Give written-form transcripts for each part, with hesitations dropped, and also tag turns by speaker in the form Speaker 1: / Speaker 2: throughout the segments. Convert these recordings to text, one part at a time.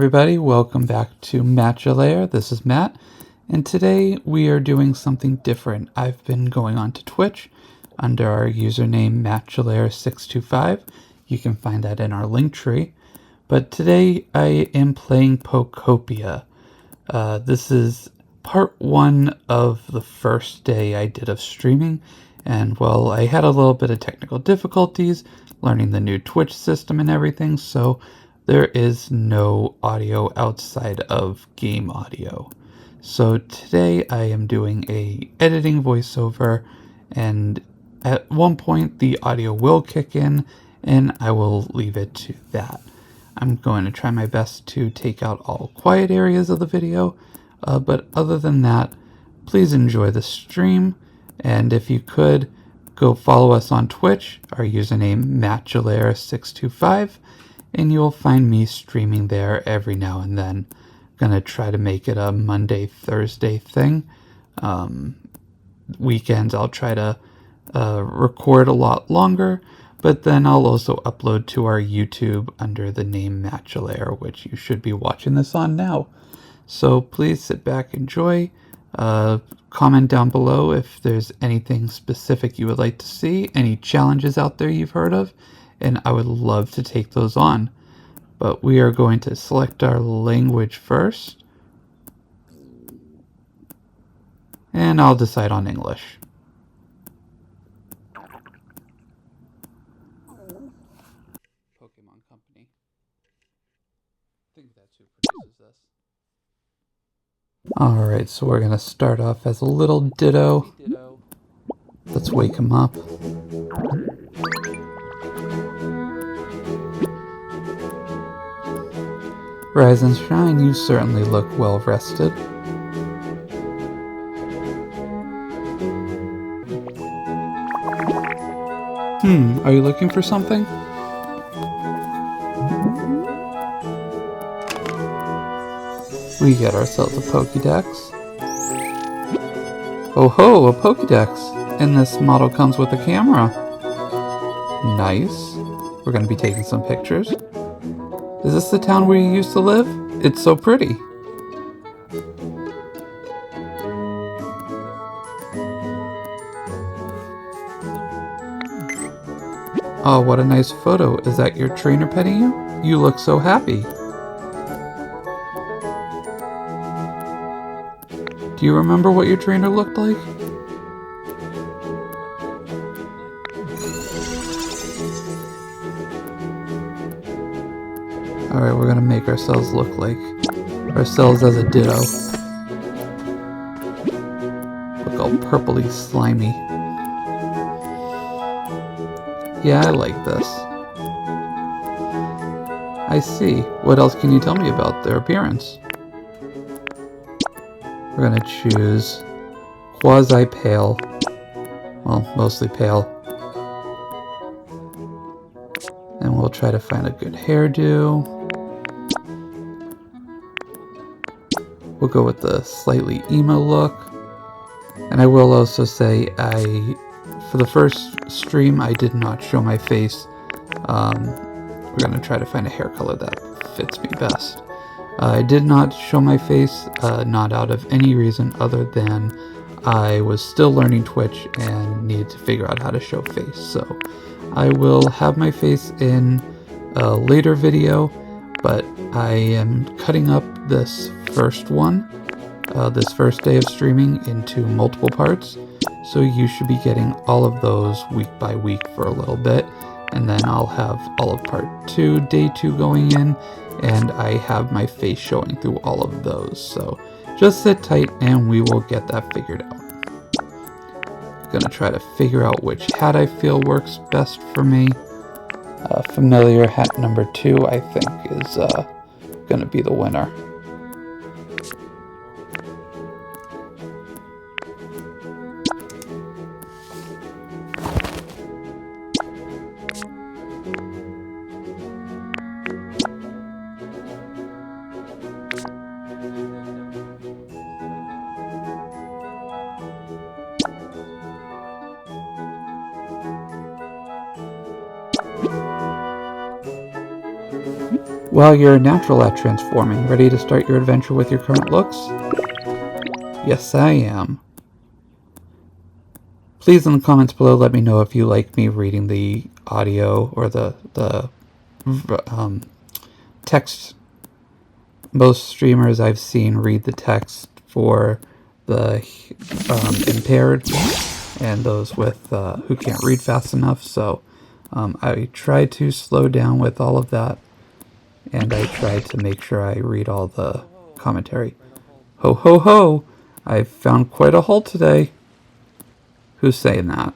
Speaker 1: everybody, welcome back to Matchalayer. This is Matt, and today we are doing something different. I've been going on to Twitch under our username Matchalayer625. You can find that in our link tree. But today I am playing Pokopia. This is part one of the first day I did of streaming, and well, I had a little bit of technical difficulties learning the new Twitch system and everything, so there is no audio outside of game audio. So today I am doing a editing voiceover, and at one point the audio will kick in, and I will leave it to that. I'm going to try my best to take out all quiet areas of the video, but other than that, please enjoy the stream, and if you could, go follow us on Twitch, our username Matchalayer625, and you'll find me streaming there every now and then. Gonna try to make it a Monday, Thursday thing. Weekends I'll try to record a lot longer, but then I'll also upload to our YouTube under the name Matchalayer, which you should be watching this on now. So please sit back, enjoy. Comment down below if there's anything specific you would like to see, any challenges out there you've heard of, and I would love to take those on. But we are going to select our language first, and I'll decide on English. Pokemon Company. I think that's who produces this. Alright, so we're going to start off as a little Ditto. Let's wake him up. Rise and shine, you certainly look well rested. Are you looking for something? We get ourselves a Pokédex. Oh ho, a Pokédex! And this model comes with a camera. Nice. We're going to be taking some pictures. Is this the town where you used to live? It's so pretty. Oh, what a nice photo. Is that your trainer petting you? You look so happy. Do you remember what your trainer looked like? Alright, we're gonna make ourselves look like ourselves as a Ditto. Look all purpley slimy. Yeah, I like this. I see. What else can you tell me about their appearance? We're gonna choose quasi-pale. Well, mostly pale. And we'll try to find a good hairdo. We'll go with the slightly emo look. And I will also say, for the first stream, I did not show my face. We're going to try to find a hair color that fits me best. I did not show my face, not out of any reason other than I was still learning Twitch and needed to figure out how to show face. So I will have my face in a later video, but I am cutting up this first one, this first day of streaming, into multiple parts. So you should be getting all of those week by week for a little bit, and then I'll have all of part 2, day 2 going in, and I have my face showing through all of those. So just sit tight and we will get that figured out. Gonna try to figure out which hat I feel works best for me. Familiar hat number 2 I think is gonna be the winner. Well, you're a natural at transforming. Ready to start your adventure with your current looks? Yes, I am. Please in the comments below let me know if you like me reading the audio or the text. Most streamers I've seen read the text for the impaired and those with who can't read fast enough, so I try to slow down with all of that, and I try to make sure I read all the commentary. Ho ho ho! I've found quite a haul today. Who's saying that?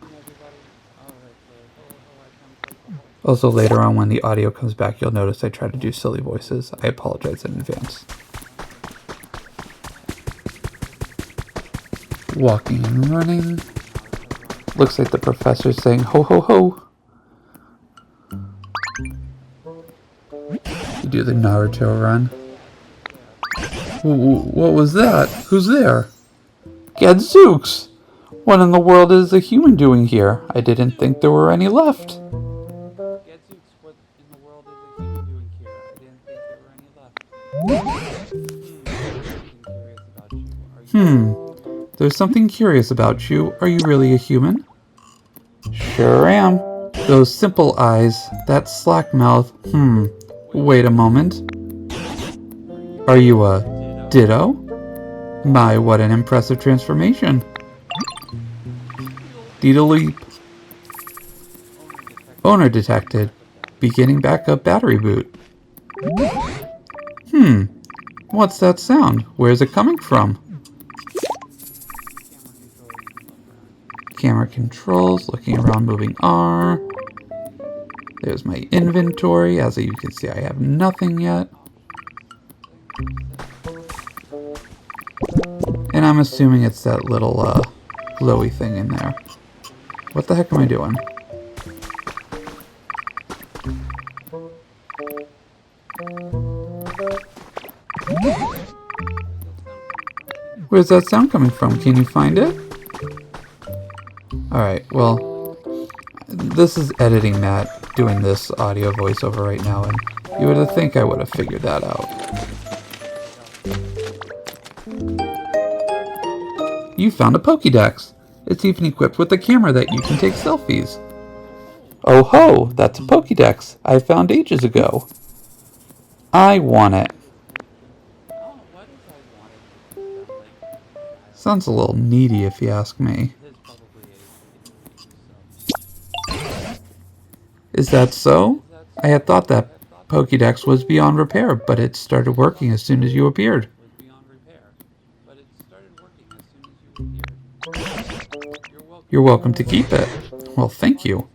Speaker 1: Also, later on when the audio comes back, you'll notice I try to do silly voices. I apologize in advance. Walking and running. Looks like the professor's saying ho ho ho. You do the Naruto run. What was that? Who's there? Gadzooks! What in the world is a human doing here? I didn't think there were any left. There's something curious about you. Are you really a human? Sure am. Those simple eyes, that slack mouth. Wait a moment. Are you a ditto? My, what an impressive transformation. Deedle-leap. Owner detected. Beginning backup battery boot. What's that sound? Where's it coming from? Camera controls, looking around, moving R. There's my inventory. As you can see, I have nothing yet. And I'm assuming it's that little glowy thing in there. What the heck am I doing? Where's that sound coming from? Can you find it? Alright, well, this is editing Matt doing this audio voiceover right now, and you would have think I would have figured that out. You found a Pokédex. It's even equipped with a camera that you can take selfies. Oh ho, that's a Pokédex I found ages ago. I want it. Sounds a little needy if you ask me. Is that so? I had thought that Pokédex was beyond repair, but it started working as soon as you appeared. You're welcome to keep it. Well, thank you.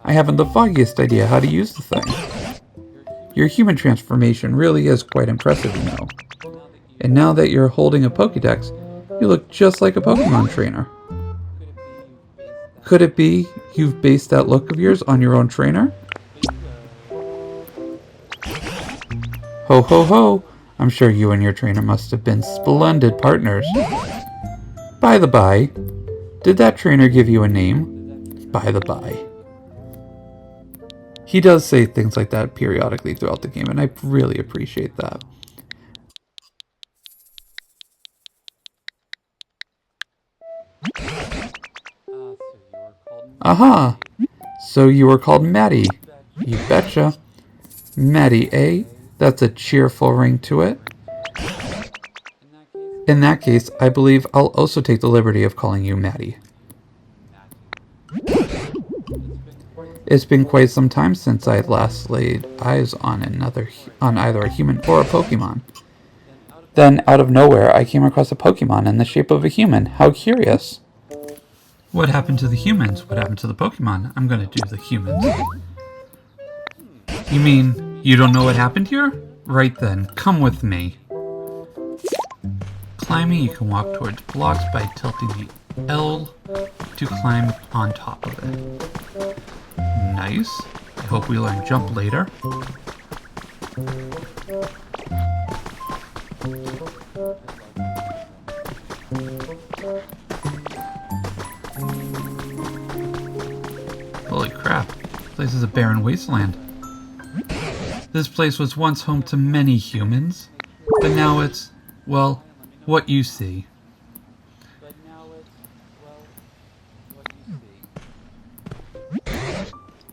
Speaker 1: I haven't the foggiest idea how to use the thing. Your human transformation really is quite impressive, you know. And now that you're holding a Pokédex, you look just like a Pokemon trainer. Could it be you've based that look of yours on your own trainer? Ho ho ho! I'm sure you and your trainer must have been splendid partners. By the by, did that trainer give you a name? By the by. He does say things like that periodically throughout the game, and I really appreciate that. Aha! So you were called Maddie. You betcha. Maddie, eh? That's a cheerful ring to it. In that case, I believe I'll also take the liberty of calling you Maddie. It's been quite some time since I last laid eyes on either a human or a Pokemon. Then, out of nowhere, I came across a Pokemon in the shape of a human. How curious. What happened to the humans? What happened to the Pokemon? I'm gonna do the humans. You mean, you don't know what happened here? Right then, come with me. Climbing, you can walk towards blocks by tilting the L to climb on top of it. Nice. I hope we learn jump later. Holy crap, this place is a barren wasteland. This place was once home to many humans, but now it's, well, what you see.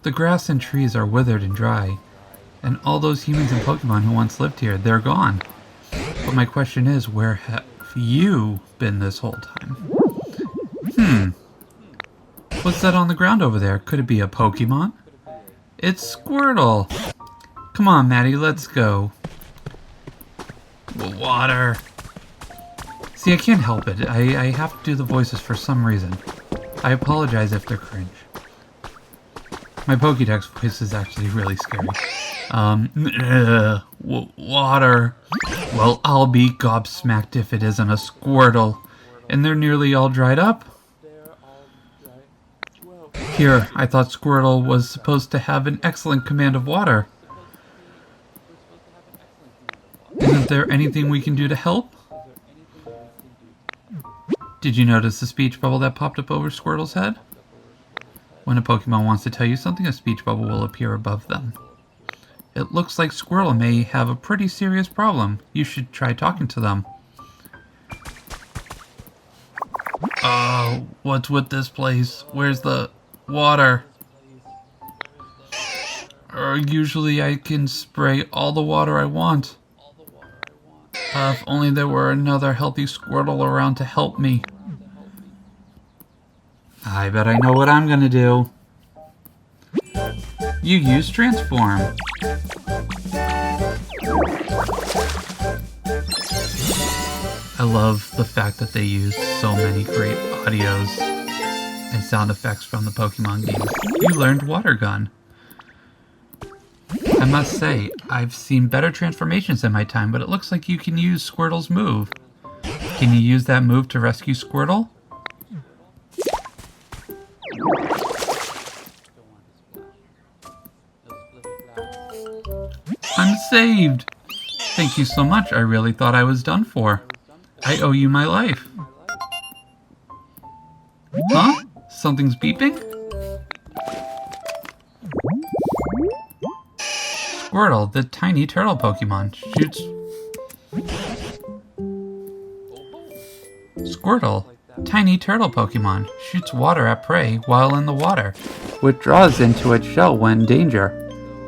Speaker 1: The grass and trees are withered and dry, and all those humans and Pokemon who once lived here, they're gone. But my question is, where have you been this whole time? What's that on the ground over there? Could it be a Pokemon? It's Squirtle! Come on, Maddie, let's go. Water! See, I can't help it. I have to do the voices for some reason. I apologize if they're cringe. My Pokédex voice is actually really scary. Water. Well, I'll be gobsmacked if it isn't a Squirtle. And they're nearly all dried up. Here, I thought Squirtle was supposed to have an excellent command of water. Isn't there anything we can do to help? Did you notice the speech bubble that popped up over Squirtle's head? When a Pokemon wants to tell you something, a speech bubble will appear above them. It looks like Squirtle may have a pretty serious problem. You should try talking to them. Oh, what's with this place? Where's the water? Usually I can spray all the water I want. If only there were another healthy Squirtle around to help me. I bet I know what I'm gonna do. You use Transform. I love the fact that they use so many great audios and sound effects from the Pokemon games. You learned Water Gun. I must say, I've seen better transformations in my time, but it looks like you can use Squirtle's move. Can you use that move to rescue Squirtle? I'm saved! Thank you so much, I really thought I was done for. I owe you my life. Huh? Something's beeping? Squirtle, the tiny turtle Pokemon, shoots... Squirtle, tiny turtle Pokemon, shoots water at prey while in the water, withdraws into its shell when in danger.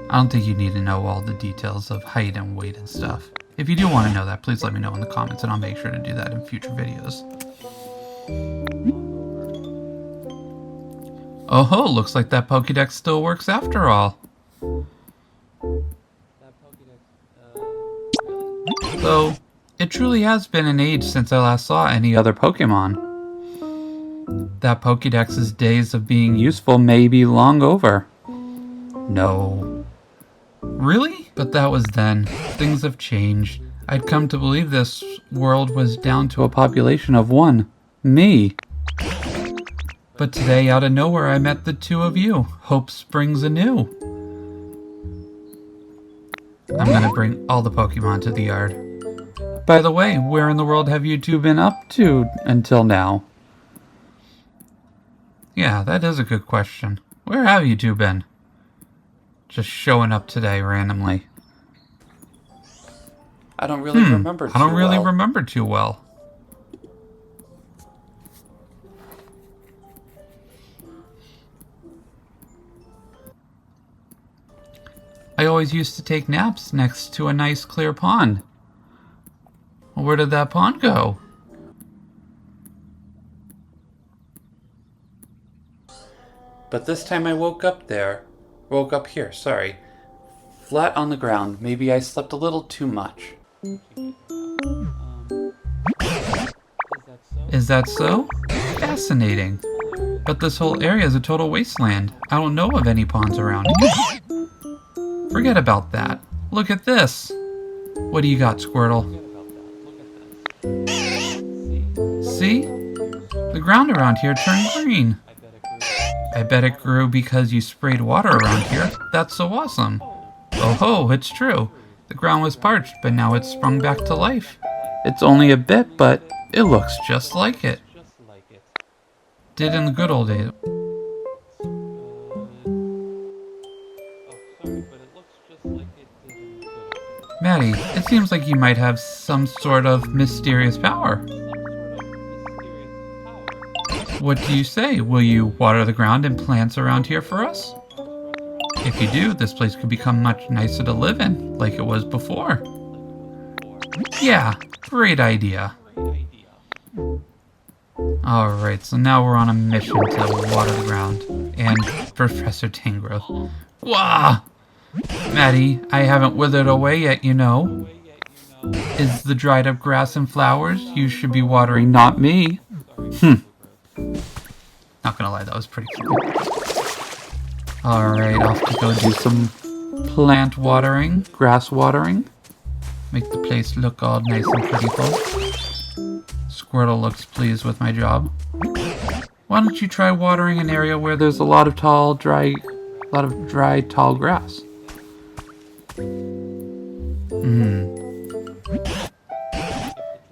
Speaker 1: I don't think you need to know all the details of height and weight and stuff. If you do want to know that, please let me know in the comments and I'll make sure to do that in future videos. Oh ho, looks like that Pokédex still works after all. Though, it truly has been an age since I last saw any other Pokemon. That Pokédex's days of being useful may be long over. No. Really? But that was then. Things have changed. I'd come to believe this world was down to a population of one. Me. But today, out of nowhere, I met the two of you. Hope springs anew. I'm gonna bring all the Pokemon to the yard. By the way, where in the world have you two been up to until now? Yeah, that is a good question. Where have you two been? Just showing up today randomly.
Speaker 2: I don't really remember
Speaker 1: too well. I always used to take naps next to a nice clear pond. Where did that pond go?
Speaker 2: But this time I woke up here, sorry. Flat on the ground. Maybe I slept a little too much.
Speaker 1: Is that so? Fascinating. But this whole area is a total wasteland. I don't know of any ponds around here. Forget about that. Look at this. What do you got, Squirtle? See? The ground around here turned green. I bet it grew because you sprayed water around here. That's so awesome. Oh ho, it's true. The ground was parched, but now it's sprung back to life. It's only a bit, but it looks just like it. Did in the good old days. Maddie, it seems like you might have some sort of mysterious power. What do you say? Will you water the ground and plants around here for us? If you do, this place could become much nicer to live in, like it was before. Yeah, great idea. Alright, so now we're on a mission to water the ground. And Professor Tangrowth. Wah! Maddie, I haven't withered away yet, you know. Is the dried up grass and flowers you should be watering, not me. Not gonna lie, that was pretty cute. Alright, off to go do some plant watering, grass watering. Make the place look all nice and prettiful. Squirtle looks pleased with my job. Why don't you try watering an area where there's a lot of dry, tall grass?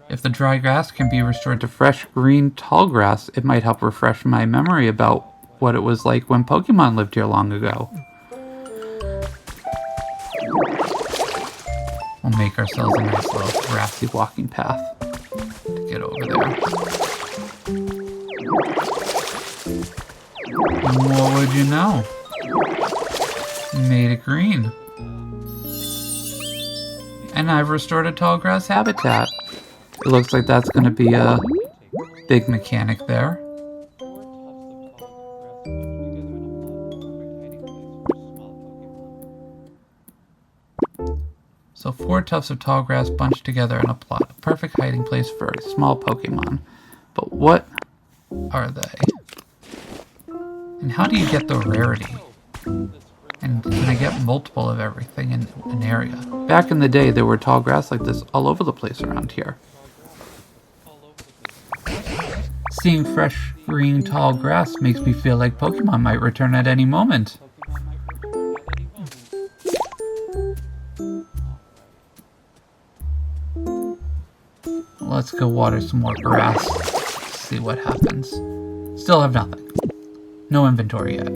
Speaker 1: If the dry grass can be restored to fresh, green, tall grass, it might help refresh my memory about what it was like when Pokemon lived here long ago. We'll make ourselves a nice little grassy walking path to get over there. And what would you know? Made it green. And I've restored a tall grass habitat. It looks like that's going to be a big mechanic there. So 4 tufts of tall grass bunched together in a plot. A perfect hiding place for a small Pokemon. But what are they? And how do you get the rarity? And can I get multiple of everything in an area? Back in the day, there were tall grass like this all over the place around here. Seeing fresh, green, tall grass makes me feel like Pokemon might return at any moment. Let's go water some more grass. See what happens. Still have nothing. No inventory yet.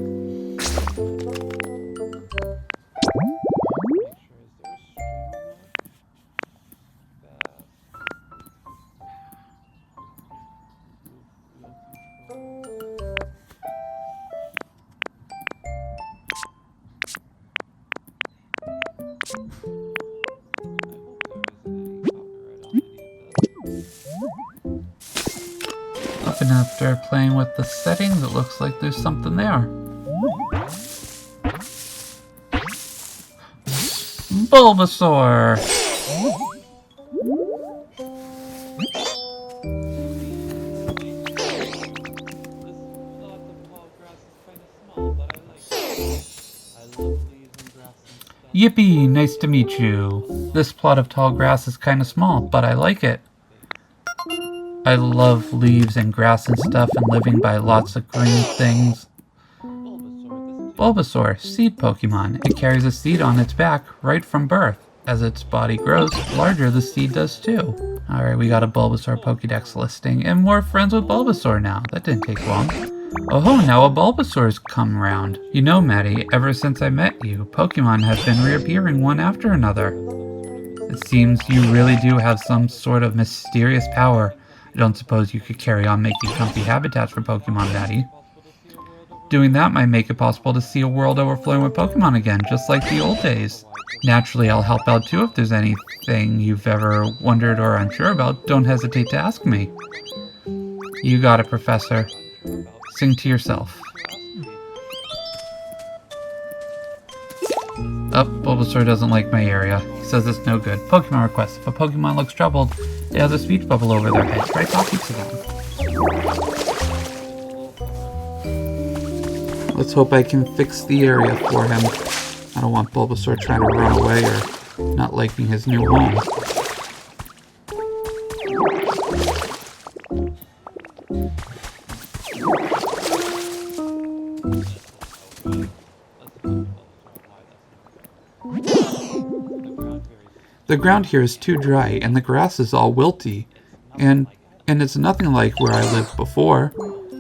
Speaker 1: Up and after playing with the settings, it looks like there's something there. Bulbasaur! Yippee! Nice to meet you. This plot of tall grass is kinda small, but I like it. I love leaves and grass and stuff and living by lots of green things. Bulbasaur, seed Pokemon. It carries a seed on its back right from birth. As its body grows larger, the seed does too. Alright, we got a Bulbasaur Pokédex listing, and we're friends with Bulbasaur now. That didn't take long. Oh, now a Bulbasaur's come round. You know, Maddie, ever since I met you, Pokemon have been reappearing one after another. It seems you really do have some sort of mysterious power. I don't suppose you could carry on making comfy habitats for Pokemon, Maddie. Doing that might make it possible to see a world overflowing with Pokemon again, just like the old days. Naturally, I'll help out too if there's anything you've ever wondered or unsure about. Don't hesitate to ask me. You got it, Professor. Sing to yourself. Oh, Bulbasaur doesn't like my area. He says it's no good. Pokemon request. If a Pokemon looks troubled, it has a speech bubble over their head. Try talking to them. Let's hope I can fix the area for him. I don't want Bulbasaur trying to run away or not liking his new home. The ground here is too dry, and the grass is all wilty. And it's nothing like where I lived before.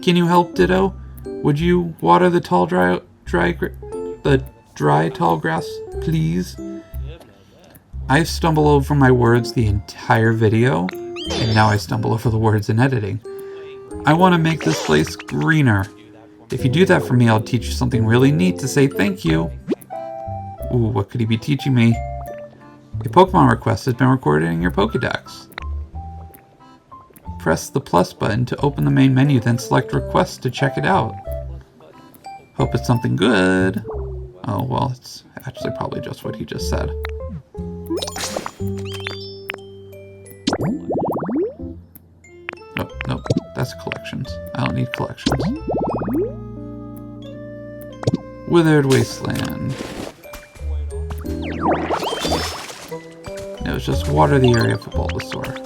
Speaker 1: Can you help, Ditto? Would you water the dry tall grass, please? I stumble over my words the entire video, and now I stumble over the words in editing. I want to make this place greener. If you do that for me, I'll teach you something really neat to say thank you. Ooh, what could he be teaching me? A Pokemon request has been recorded in your Pokedex. Press the plus button to open the main menu, then select requests to check it out. Hope it's something good. Oh, well, it's actually probably just what he just said. Oh, nope, that's collections. I don't need collections. Withered Wasteland. No, it's just water the area for Bulbasaur.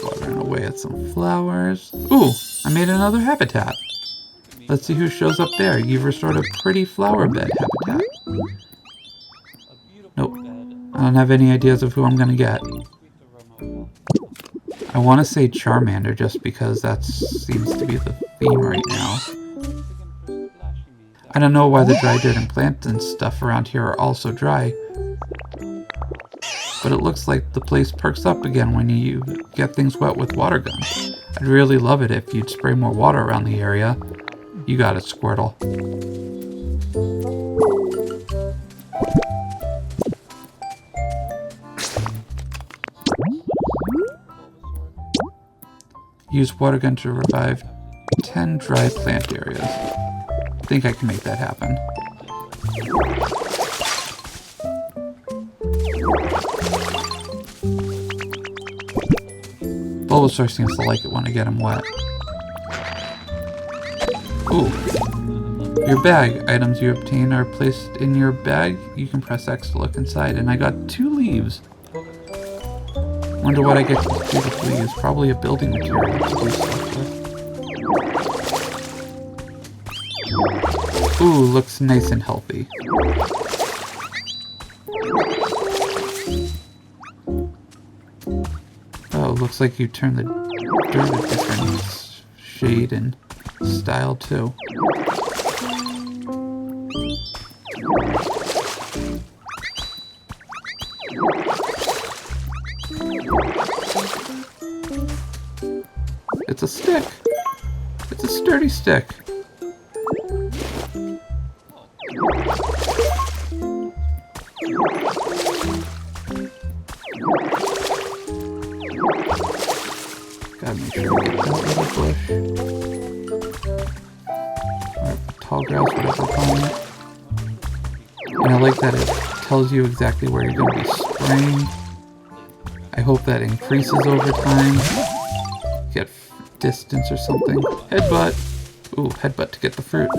Speaker 1: Watering away at some flowers. Ooh, I made another habitat. Let's see who shows up there. You've restored a pretty flower bed habitat. Nope. I don't have any ideas of who I'm gonna get. I want to say Charmander just because that seems to be the theme right now. I don't know why the dry dirt and plants and stuff around here are all so dry. But it looks like the place perks up again when you get things wet with water guns. I'd really love it if you'd spray more water around the area. You got it, Squirtle. Use water gun to revive 10 dry plant areas. I think I can make that happen. Bulbasaur seems to like it when I get him wet. Ooh. Your bag. Items you obtain are placed in your bag. You can press X to look inside, and I got 2 leaves. Wonder what I get to do with leaves. Probably a building material to do stuff with. Ooh, looks nice and healthy. Oh, looks like you turn the dirt a different shade and style too. It's a stick. It's a sturdy stick. Gotta make sure I get that little bush. Or tall grass, whatever we're calling it. And I like that it tells you exactly where you're going to be spraying. I hope that increases over time. Get distance or something. Headbutt. Ooh, headbutt to get the fruit.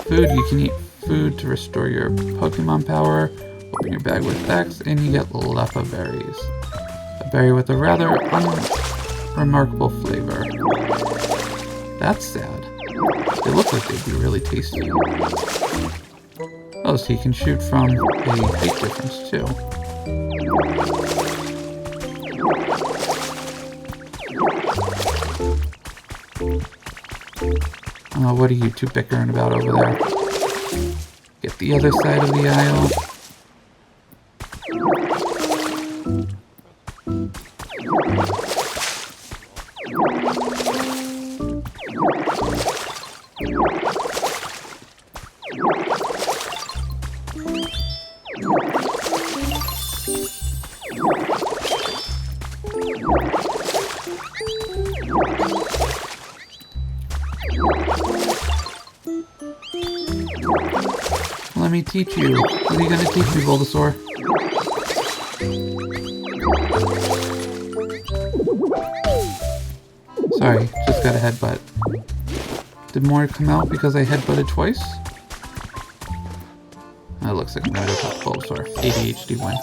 Speaker 1: Food, you can eat food to restore your Pokemon power. Open your bag with X and you get Lepa berries. A berry with a rather unremarkable flavor. That's sad. They look like they'd be really tasty. Oh, so you can shoot from a height difference too. Oh, what are you two bickering about over there? Get the other side of the aisle. Let me teach you. What are you gonna teach me, Bulbasaur? Sorry, just got a headbutt. Did more come out because I headbutted twice? That looks like I'm gonna talk Bulbasaur. ADHD win.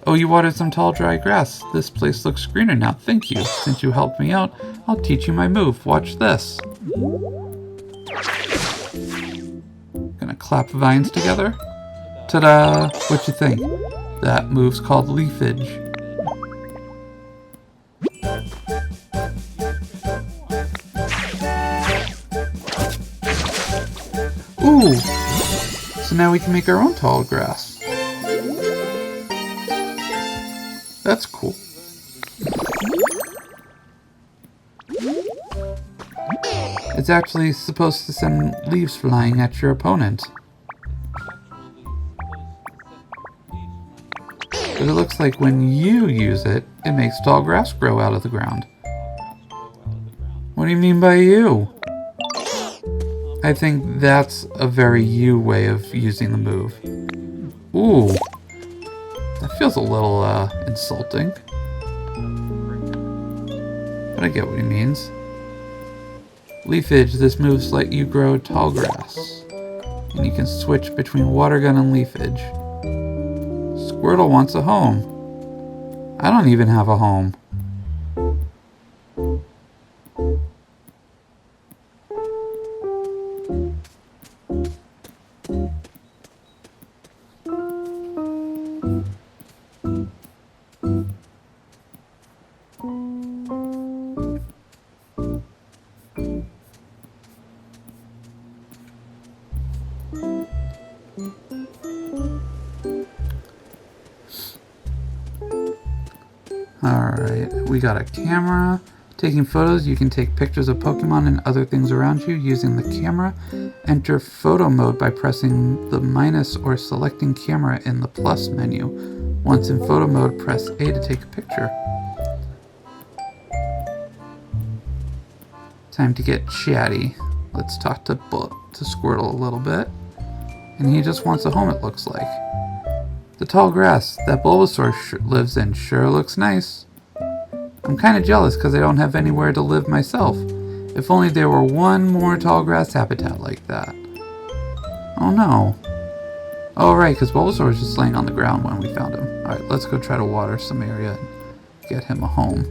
Speaker 1: Oh, you watered some tall, dry grass. This place looks greener now. Thank you. Since you helped me out, I'll teach you my move. Watch this. Gonna clap vines together. Ta-da! What you think? That move's called leafage. Ooh! So now we can make our own tall grass. That's cool. It's actually supposed to send leaves flying at your opponent. But it looks like when you use it, it makes tall grass grow out of the ground. What do you mean by you? I think that's a very you way of using the move. Ooh. That feels a little, insulting. But I get what he means. Leafage, this moves let you grow tall grass. And you can switch between water gun and leafage. Squirtle wants a home. I don't even have a home. Alright, we got a camera. Taking photos, you can take pictures of Pokemon and other things around you using the camera. Enter photo mode by pressing the minus or selecting camera in the plus menu. Once in photo mode, press A to take a picture. Time to get chatty. Let's talk to Squirtle a little bit. And he just wants a home, it looks like. The tall grass that Bulbasaur lives in sure looks nice. I'm kind of jealous because I don't have anywhere to live myself. If only there were one more tall grass habitat like that. Oh no. Oh right, because Bulbasaur was just laying on the ground when we found him. Alright, let's go try to water some area and get him a home.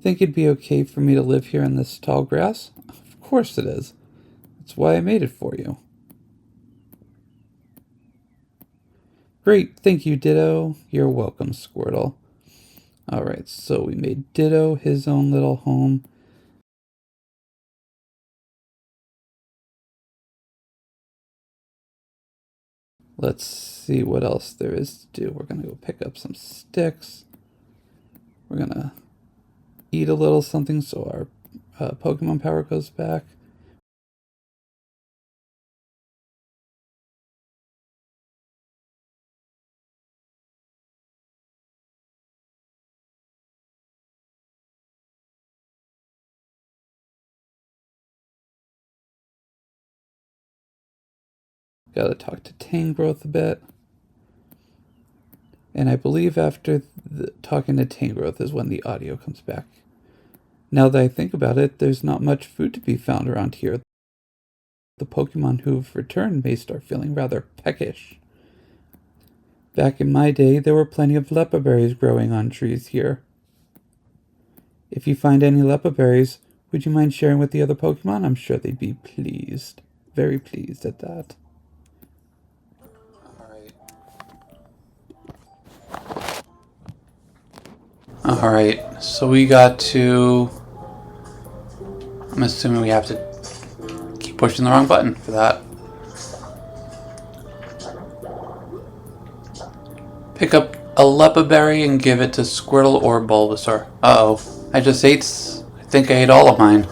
Speaker 1: Think it'd be okay for me to live here in this tall grass? Of course it is. That's why I made it for you. Great, thank you, Ditto. You're welcome, Squirtle. Alright, so we made Ditto his own little home. Let's see what else there is to do. We're going to go pick up some sticks. We're going to eat a little something so our Pokemon power goes back. Gotta talk to Tangrowth a bit. And I believe after talking to Tangrowth is when the audio comes back. Now that I think about it, there's not much food to be found around here. The Pokemon who've returned may start feeling rather peckish. Back in my day, there were plenty of Leppa berries growing on trees here. If you find any Leppa berries, would you mind sharing with the other Pokemon? I'm sure they'd be pleased. Very pleased at that.
Speaker 2: Alright, so we got to... I'm assuming we have to keep pushing the wrong button for that. Pick up a Leppa berry and give it to Squirtle or Bulbasaur. Uh-oh. I think I ate all of mine.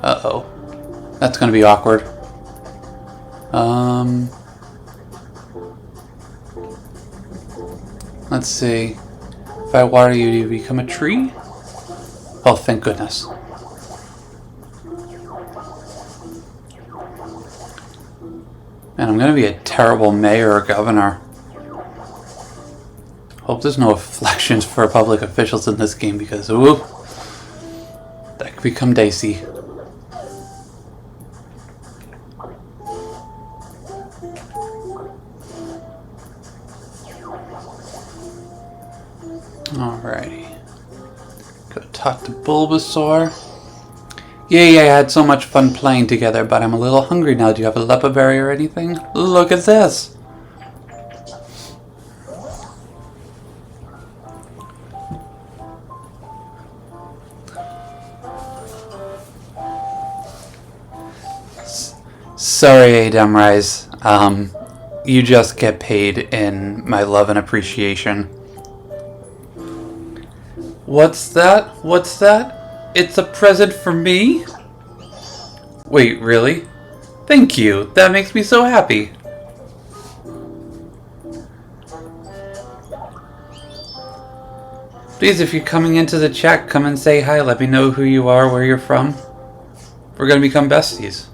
Speaker 2: Uh-oh. That's gonna be awkward. Let's see. If I water you, do you become a tree? Oh, thank goodness. Man, I'm gonna be a terrible mayor or governor. Hope there's no afflictions for public officials in this game because, ooh, that could become dicey. Alrighty. Go talk to Bulbasaur. Yay, I had so much fun playing together, but I'm a little hungry now. Do you have a Leppa berry or anything? Look at this! Sorry, Adamrise. You just get paid in my love and appreciation. What's that? What's that? It's a present for me? Wait, really? Thank you. That makes me so happy. Please, if you're coming into the chat, come and say hi. Let me know who you are, where you're from. We're gonna become besties.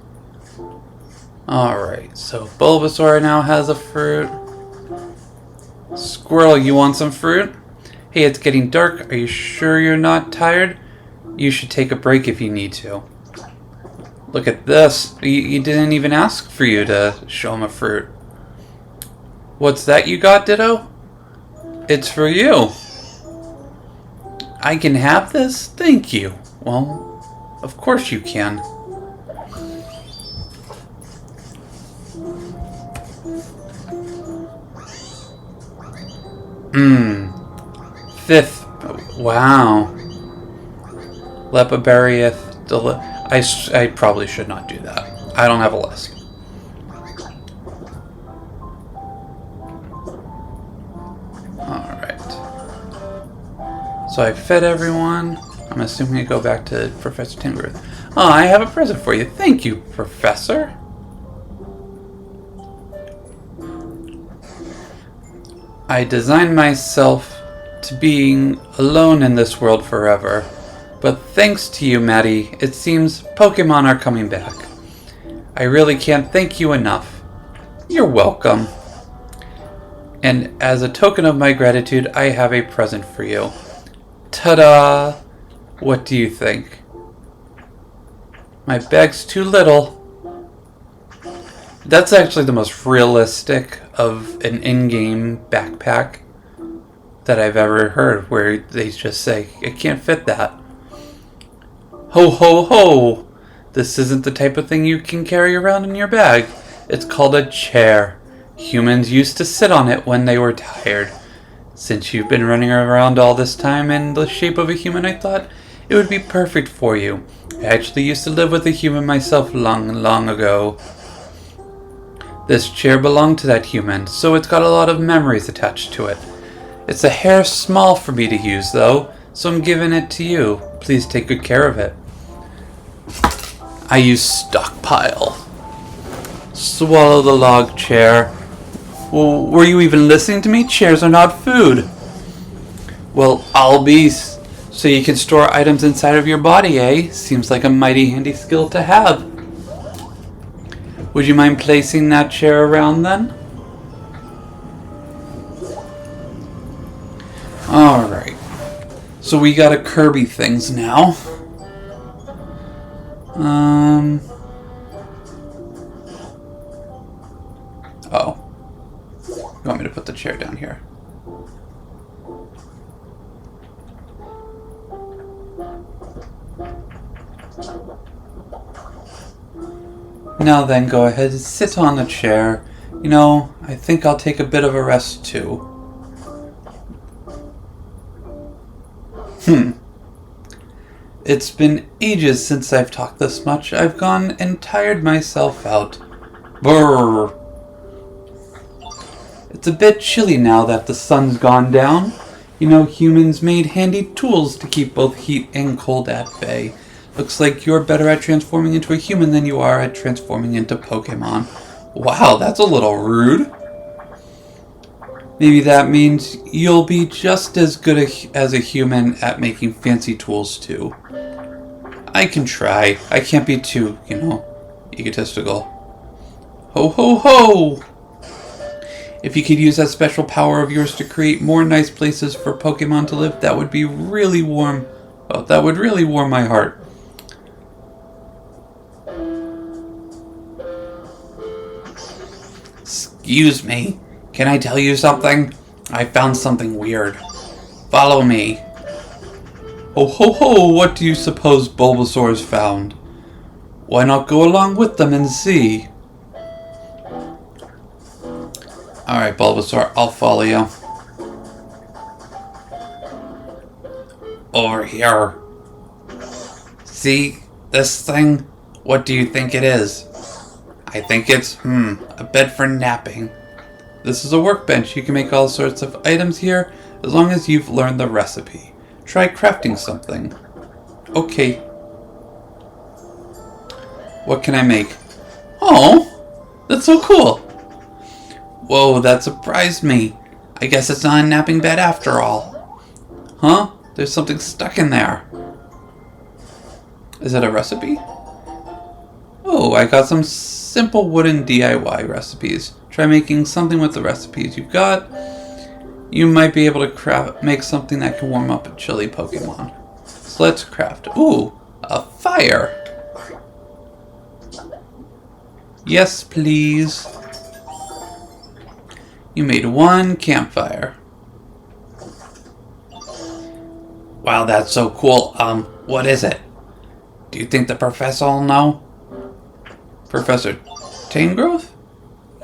Speaker 2: Alright, so Bulbasaur now has a fruit. Squirrel, you want some fruit? Hey, it's getting dark. Are you sure you're not tired? You should take a break if you need to. Look at this. You didn't even ask for you to show him a fruit. What's that you got, Ditto? It's for you. I can have this? Thank you. Well, of course you can. Fifth. Wow. Leppa berryeth. I probably should not do that. I don't have a list. Alright. So I fed everyone. I'm assuming I go back to Professor Tingbird. Oh, I have a present for you. Thank you, Professor. I designed myself to being alone in this world forever. But thanks to you, Maddie, it seems Pokemon are coming back. I really can't thank you enough. You're welcome. And as a token of my gratitude, I have a present for you. Ta-da! What do you think? My bag's too little. That's actually the most realistic of an in-game backpack that I've ever heard, where they just say, it can't fit that. Ho ho ho! This isn't the type of thing you can carry around in your bag. It's called a chair. Humans used to sit on it when they were tired. Since you've been running around all this time in the shape of a human, I thought it would be perfect for you. I actually used to live with a human myself long, long ago. This chair belonged to that human, so it's got a lot of memories attached to it. It's a hair small for me to use, though, so I'm giving it to you. Please take good care of it. I use stockpile. Swallow the log, chair. Well, were you even listening to me? Chairs are not food. Well, I'll be... So you can store items inside of your body, eh? Seems like a mighty handy skill to have. Would you mind placing that chair around then? Alright. So we gotta Kirby things now. Oh. You want me to put the chair down here? Now then, go ahead and sit on the chair. You know, I think I'll take a bit of a rest too. It's been ages since I've talked this much. I've gone and tired myself out. Brrr. It's a bit chilly now that the sun's gone down. You know, humans made handy tools to keep both heat and cold at bay. Looks like you're better at transforming into a human than you are at transforming into Pokemon. Wow, that's a little rude. Maybe that means you'll be just as good as a human at making fancy tools too. I can try. I can't be too, egotistical. Ho ho ho! If you could use that special power of yours to create more nice places for Pokemon to live, that would be really warm. Oh, that would really warm my heart. Excuse me. Can I tell you something? I found something weird. Follow me. Oh ho ho, what do you suppose Bulbasaur's found? Why not go along with them and see? Alright, Bulbasaur, I'll follow you. Over here. See this thing? What do you think it is? I think it's, a bed for napping. This is a workbench. You can make all sorts of items here as long as you've learned the recipe. Try crafting something. Okay. What can I make? Oh, that's so cool. Whoa, that surprised me. I guess it's not a napping bed after all. Huh? There's something stuck in there. Is it a recipe? Oh, I got some simple wooden DIY recipes. Try making something with the recipes you've got. You might be able to make something that can warm up a chilly Pokemon. So let's craft. Ooh, a fire. Yes, please. You made one campfire. Wow, that's so cool. What is it? Do you think the professor will know? Professor Tangrowth?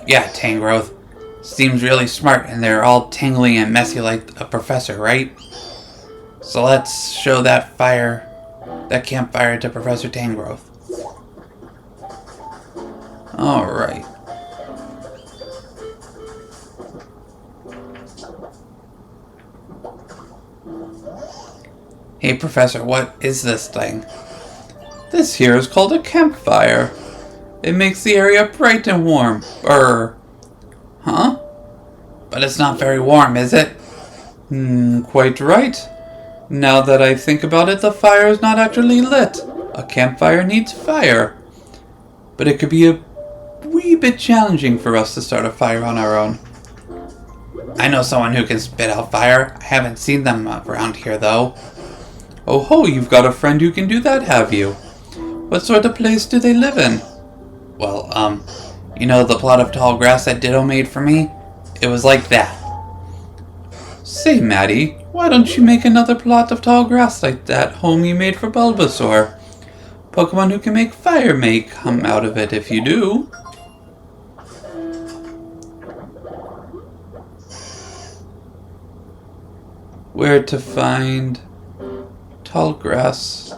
Speaker 2: Yeah, Tangrowth. Seems really smart, and they're all tingly and messy like a professor, right? So let's show that campfire to Professor Tangrowth. Alright. Hey, Professor, what is this thing? This here is called a campfire. It makes the area bright and warm. Huh? But it's not very warm, is it? Quite right. Now that I think about it, the fire is not actually lit. A campfire needs fire. But it could be a wee bit challenging for us to start a fire on our own. I know someone who can spit out fire. I haven't seen them around here, though. Oh ho, you've got a friend who can do that, have you? What sort of place do they live in? Well, you know the plot of tall grass that Ditto made for me? It was like that. Say, Maddie, why don't you make another plot of tall grass like that home you made for Bulbasaur? Pokemon who can make fire may come out of it if you do. Where to find tall grass?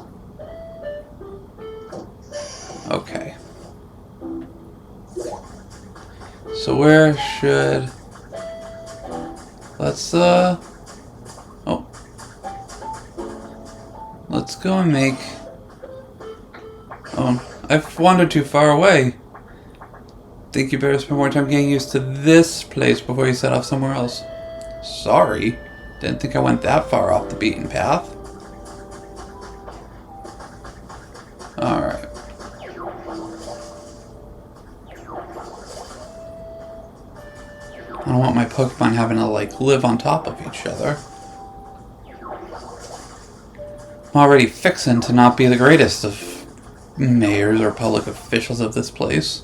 Speaker 2: Okay. So where should... Let's, oh. Let's go and make... Oh, I've wandered too far away. Think you better spend more time getting used to this place before you set off somewhere else. Sorry. Didn't think I went that far off the beaten path. Alright. I don't want my Pokemon having to, live on top of each other. I'm already fixing to not be the greatest of mayors or public officials of this place.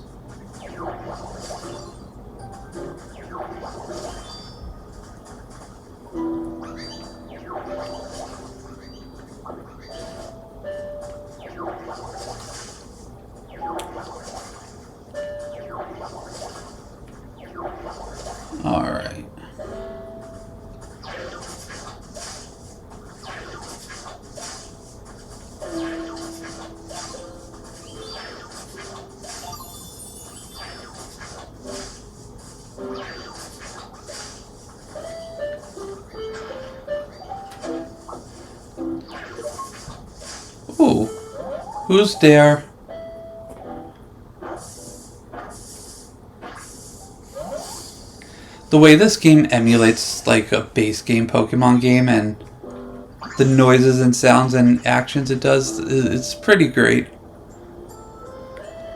Speaker 2: Alright. Ooh. Who's there? The way this game emulates like a base game Pokemon game and the noises and sounds and actions it does, it's pretty great.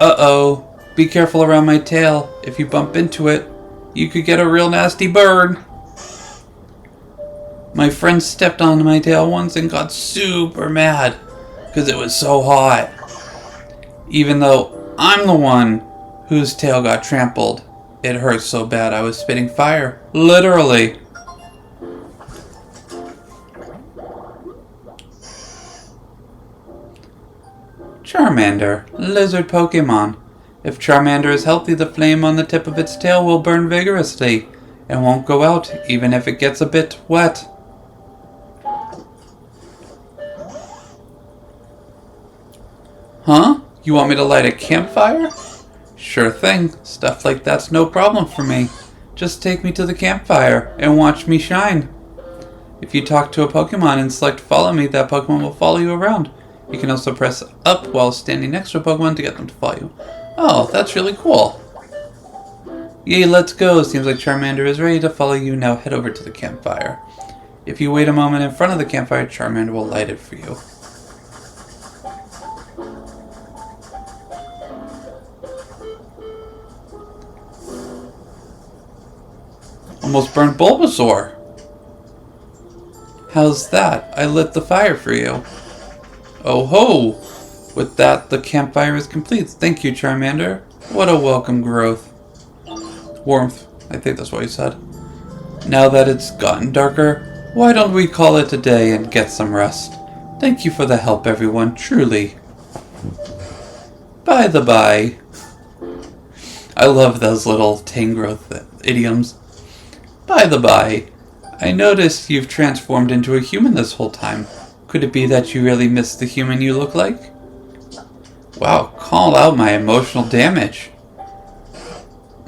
Speaker 2: Uh-oh. Be careful around my tail. If you bump into it, you could get a real nasty burn. My friend stepped on my tail once and got super mad because it was so hot. Even though I'm the one whose tail got trampled, it hurt so bad I was spitting fire. Literally. Charmander, lizard Pokemon. If Charmander is healthy, the flame on the tip of its tail will burn vigorously and won't go out, even if it gets a bit wet. Huh? You want me to light a campfire? Sure thing. Stuff like that's no problem for me. Just take me to the campfire and watch me shine. If you talk to a Pokemon and select follow me, that Pokemon will follow you around. You can also press up while standing next to a Pokemon to get them to follow you. Oh, that's really cool. Yay, let's go. Seems like Charmander is ready to follow you. Now head over to the campfire. If you wait a moment in front of the campfire, Charmander will light it for you. Almost burned Bulbasaur. How's that? I lit the fire for you. Oh ho! With that, the campfire is complete. Thank you, Charmander. What a welcome growth. Warmth. I think that's what he said. Now that it's gotten darker, why don't we call it a day and get some rest? Thank you for the help, everyone. Truly. By the by. I love those little Tangrowth idioms. By the by, I noticed you've transformed into a human this whole time. Could it be that you really miss the human you look like? Wow, call out my emotional damage.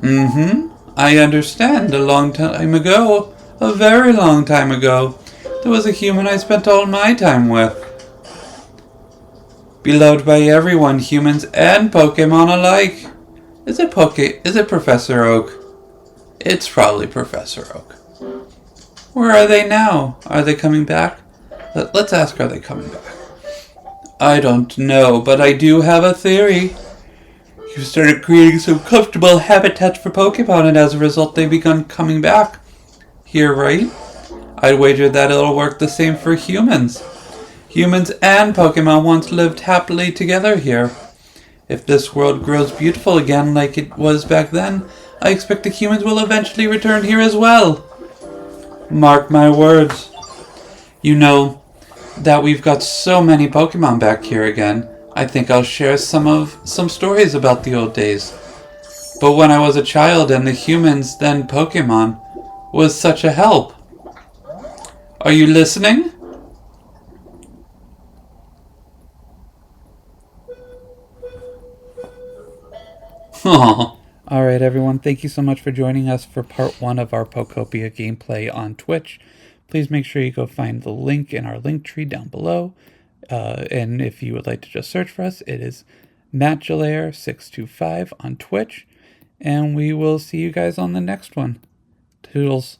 Speaker 2: I understand. A long time ago, a very long time ago, there was a human I spent all my time with. Beloved by everyone, humans and Pokemon alike. Is it Professor Oak? It's probably Professor Oak. Where are they now? Are they coming back? Let's ask, are they coming back? I don't know, but I do have a theory. You started creating some comfortable habitats for Pokemon, and as a result, they've begun coming back. Here, right? I'd wager that it'll work the same for humans. Humans and Pokemon once lived happily together here. If this world grows beautiful again like it was back then, I expect the humans will eventually return here as well. Mark my words. You know that we've got so many Pokemon back here again. I think I'll share some stories about the old days. But when I was a child and the humans, then Pokemon, was such a help. Are you listening? Oh,
Speaker 1: All right, everyone. Thank you so much for joining us for part 1 of our Pokopia gameplay on Twitch. Please make sure you go find the link in our link tree down below. And if you would like to just search for us, it is Matchalair625 on Twitch. And we will see you guys on the next one. Toodles.